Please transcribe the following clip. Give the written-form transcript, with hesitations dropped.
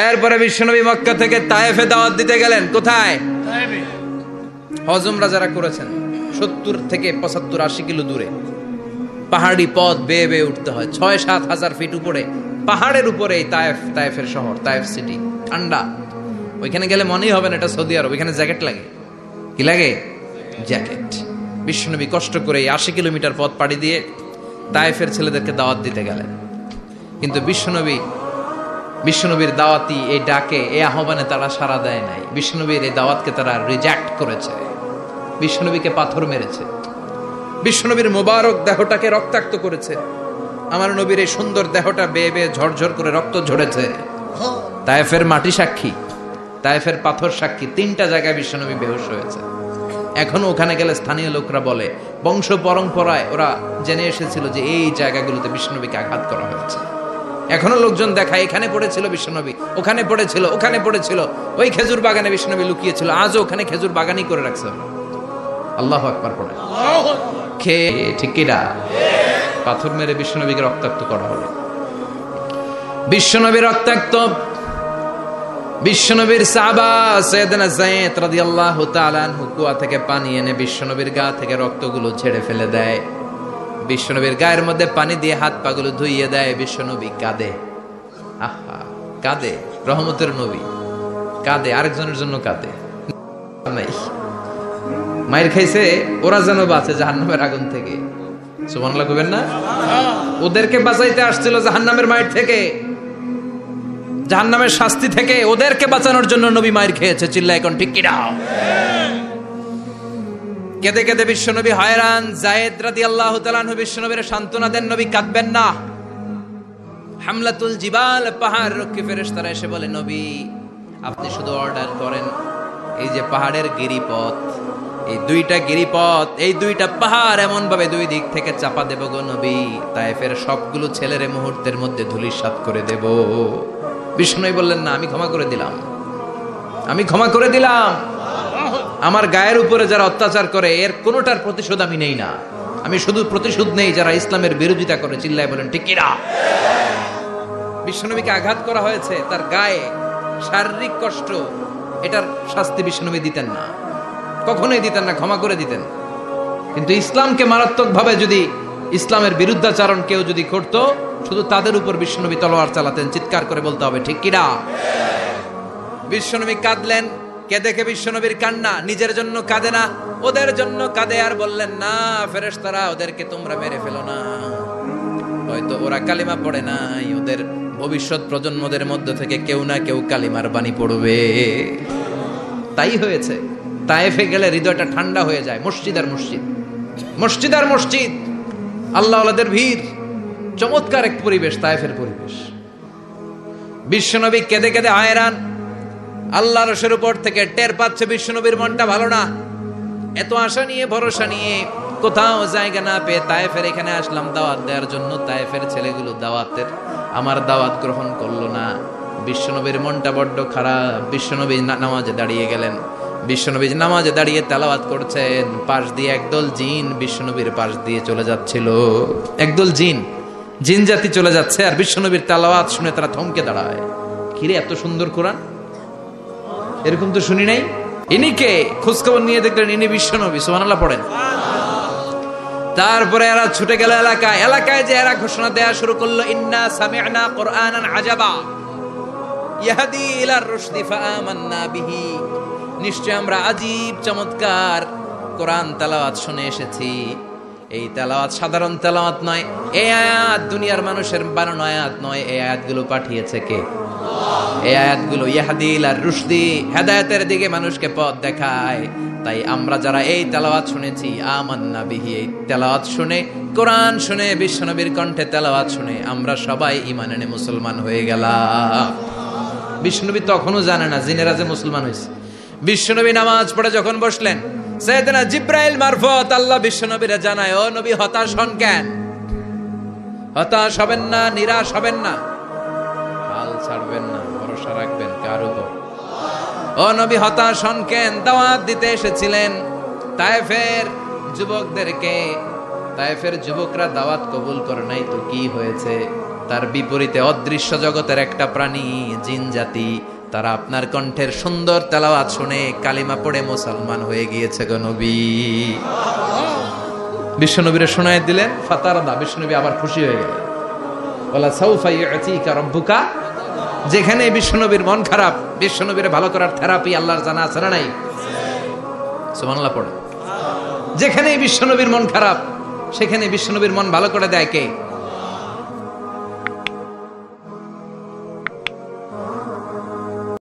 এরপরে বিশ্বনবী মক্কা থেকে তায়েফে দাওয়াত দিতে গেলেন। কোথায়? হজ উমরা যারা করেছেন 70 থেকে 75 80 কিলো দূরে পাহাড়ি পথ বেয়ে বেয়ে উঠতে হয়, 6-7 হাজার ফিট উপরে পাহাড়ের উপরে তায়েফের শহর, তায়েফ সিটি। ঠান্ডা, ওইখানে গেলে মনেই হবে না এটা সৌদি আরব। ওইখানে জ্যাকেট লাগে। কি লাগে? জ্যাকেট। বিশ্বনবী কষ্ট করে 80 কিলোমিটার পথ পাড়ি দিয়ে তায়েফের ছেলেদেরকে দাওয়াত দিতে গেলেন। কিন্তু বিশ্বনবীর দাওয়াতি এই ডাকে, এই আহ্বানে তারা সাড়া দেয় নাই। বিশ্বনবীর এই দাওয়াতকে তারা রিজেক্ট করেছে, বিশ্বনবীকে পাথর মেরেছে, বিশ্বনবীর মোবারক দেহটাকে রক্তাক্ত করেছে। আমার নবীর এই সুন্দর দেহটা বেয়ে বেয়ে ঝরঝর করে রক্ত ঝরেছে। তায়েফের মাটি সাক্ষী, তায়েফের পাথর সাক্ষী। 3টা জায়গায় বিশ্বনবী বেহুশ হয়েছে। এখনো ওখানে গেলে স্থানীয় লোকরা বলে, বংশ পরম্পরায় ওরা জেনে এসেছিল যে এই জায়গাগুলোতে বিশ্বনবীকে আঘাত করা হয়েছে। এখনো লোকজন দেখায়, এখানে পড়েছিল বিশ্বনবী, ওখানে পড়েছিল, ওখানে পড়েছিল, ওই খেজুর বাগানে বিশ্বনবী লুকিয়েছিল, আজও ওখানে খেজুর বাগানই করে রাখছে। আল্লাহু আকবার পড়ে ঠিক কিনা? পাথর মেরে বিশ্বনবীকে রক্তাক্ত করা হলো। বিশ্বনবী রক্তাক্ত। বিশ্বনবীর সাহাবা সাইয়েদনা যায়েদ রাদিয়াল্লাহু তাআলা আনহু কুয়া থেকে পানি এনে বিশ্বনবীর গা থেকে রক্তগুলো ঝেড়ে ফেলে দেয়। বিশ্বনবীর গায়ের মধ্যে পানি দিয়ে হাত পাগুলো ধুইয়ে দেয়। বিশ্বনবী কাঁদে, আহা কাঁদে। রহমতের নবী কাঁদে, আরেকজনের জন্য কাঁদে। মায়ের খাইছে, ওরা যেন বাঁচে জাহান্নামের আগুন থেকে। সুবহানাল্লাহ কইবেন না? ওদেরকে বাঁচাইতে আসছিল জাহান্নামের মায়ের থেকে, জাহান্নামের শাস্তি থেকে। ওদেরকে বাঁচানোর জন্য নবী মায়ের খেয়েছে। চিল্লায় এখন ঠিক কিনা? কেঁদে কেঁদে বিশ্বনবী হয়রান। যায়েদ রাদিয়াল্লাহু তাআলা আনহু বিশ্বনবীর সান্ত্বনা দেন, নবী কাঁদবেন না। হামলাতুল জিবাল, পাহাড় রক্ষী ফেরেশতারা এসে বলে, নবী আপনি শুধু অর্ডার করেন, এই যে পাহাড়ের গিরিপথ, এই 2টা গিরিপথ, এই 2টা পাহাড় এমন ভাবে 2 দিক থেকে চাপা দেব গো নবী, তায়েফের সবগুলো ছেলেরে মুহূর্তের মধ্যে ধূলিসাৎ করে দেব। বিষ্ণুই বললেন, না আমি ক্ষমা করে দিলাম, আমি ক্ষমা করে দিলাম। আমার গায়ের উপরে যারা অত্যাচার করে এর কোনোটার প্রতিশোধ আমি নেই না। আমি শুধু প্রতিশোধ নেই যারা ইসলামের বিরোধিতা করে। চিল্লায় বলেন ঠিক কিনা? বিশ্বনবীকে আঘাত করা হয়েছে, তার গায়ে শারীরিক কষ্ট, এটার শাস্তি বিশ্বনবী দিতেন না, কখনোই দিতেন না, ক্ষমা করে দিতেন। কিন্তু ইসলামকে মারাত্মকভাবে যদি ইসলামের বিরুদ্ধাচরণ কেউ যদি করত, শুধু তাদের উপর বিশ্বনবী তলোয়ার চালাতেন। চিৎকার করে বলতে হবে ঠিক কিনা? বিশ্বনবী কাঁদলেন। কে দেখে বিশ্বনবীর কান্না, নিজের জন্য কাঁদে না, ওদের জন্য কাঁদে। আর বললেন, না ফেরেশতারা ওদেরকে তোমরা মেরে ফেলো না, হয়তো ওরা কালিমা পড়ে নাই, ওদের ভবিষ্যৎ প্রজন্মদের মধ্যে থেকে কেউ না কেউ কালিমার বাণী পড়বে। তাই হয়েছে। তায়েফে গেলে হৃদয়টা ঠান্ডা হয়ে যায়। মসজিদ আর মসজিদ, মসজিদ আর মসজিদ, আল্লাহ ওয়ালাদের ভিড়। চমৎকার এক পরিবেশ তায়েফের পরিবেশ। বিশ্বনবী কেঁদে কেঁদে হয়রান। আল্লাহর রসের উপর থেকে টের পাচ্ছে বিশ্বনবীর মনটা ভালো না। এত আশা নিয়ে, ভরসা নিয়ে, কোথাও জায়গা না পেয়ে তায়েফের এখানে আসলাম দাওয়াত দেওয়ার জন্য। তায়েফের ছেলেগুলো আমার দাওয়াত গ্রহণ করলো না। বিশ্বনবীর মনটা বড্ড খারাপ। বিশ্বনবী নামাজে দাঁড়িয়ে গেলেন। বিশ্বনবী নামাজে দাঁড়িয়ে তেলাওয়াত করছেন। পাশ দিয়ে একদল জিন বিশ্বনবীর পাশ দিয়ে চলে যাচ্ছিল। একদল জিন জাতি চলে যাচ্ছে, আর বিশ্বনবীর তেলাওয়াত শুনে তারা থমকে দাঁড়ায়। কিরে, এত সুন্দর কোরআন, এরকম তো শুনি নাই। ইনি কে? খোঁজখবর নিয়ে দেখলেন ইনি বিশ্বনবী। সুবহানাল্লাহ পড়েন। তারপরে এরা ছুটে গেল এলাকায় যে এরা ঘোষণা দেয়া শুরু করলো, ইন্না সামি'না কুরআনান আজাবা ইয়াহদি ইলার রুশদি ফাআমান্না বিহি। নিশ্চয় আমরা আজীব চমৎকার কোরআন তেলাওয়াত শুনে এসেছি। এই তেলাওয়াত সাধারণ তেলাওয়াত নয়, এই আয়াত দুনিয়ার মানুষের বানানো আয়াত নয়। এই আয়াতগুলো পাঠিয়েছে কে? এই আয়াতগুলো ইয়াহদি ইলার রুশদি, হেদায়েতের দিকে মানুষকে পথ দেখায়। তাই আমরা যারা এই তেলাওয়াত শুনেছি, আমান্না বিহি, এই তেলাওয়াত শুনে, কোরআন শুনে, বিশ্বনবীর কণ্ঠে তেলাওয়াত শুনে আমরা সবাই ঈমান এনে মুসলমান হয়ে গেলাম। বিশ্বনবী তখনও জানে না জিনেরা যে মুসলমান হয়েছে। বিশ্বনবী নামাজ পড়ে যখন বসলেন, সাইয়েদনা জিব্রাইল মারফত আল্লাহ বিশ্বনবীরে জানায়, ও নবী হতাশ হন কেন? হতাশ হবেন না, নিরাশ হবেন না, হাল ছাড়বেন না, ভরসা রাখবেন কার উপর? ও নবী হতাশ হন কেন? দাওয়াত দিতে এসেছিলেন তায়েফের যুবকদেরকে, তায়েফের যুবকরা দাওয়াত কবুল করে নাই তো কি হয়েছে? তার বিপরীতে অদৃশ্য জগতের একটা প্রাণী জিন জাতি, তারা আপনার কণ্ঠের সুন্দর তেলাওয়াত শুনে কালিমা পড়ে মুসলমান হয়ে গিয়েছে গো নবী। বিশ্বনবীরে শোনায় দিলেন, ফাতারদা, বিশ্বনবী আবার খুশি হয়ে গেলেন। ওয়ালা সাউফা ইউতিকা রাব্বুকা। যেখানে বিশ্বনবীর মন খারাপ, বিশ্বনবীরে ভালো করার থেরাপি আল্লাহর জানা আছে না নাই? সুবহানাল্লাহ পড়ে। যেখানে বিশ্বনবীর মন খারাপ, সেখানে বিশ্বনবীর মন ভালো করে দেয় কে?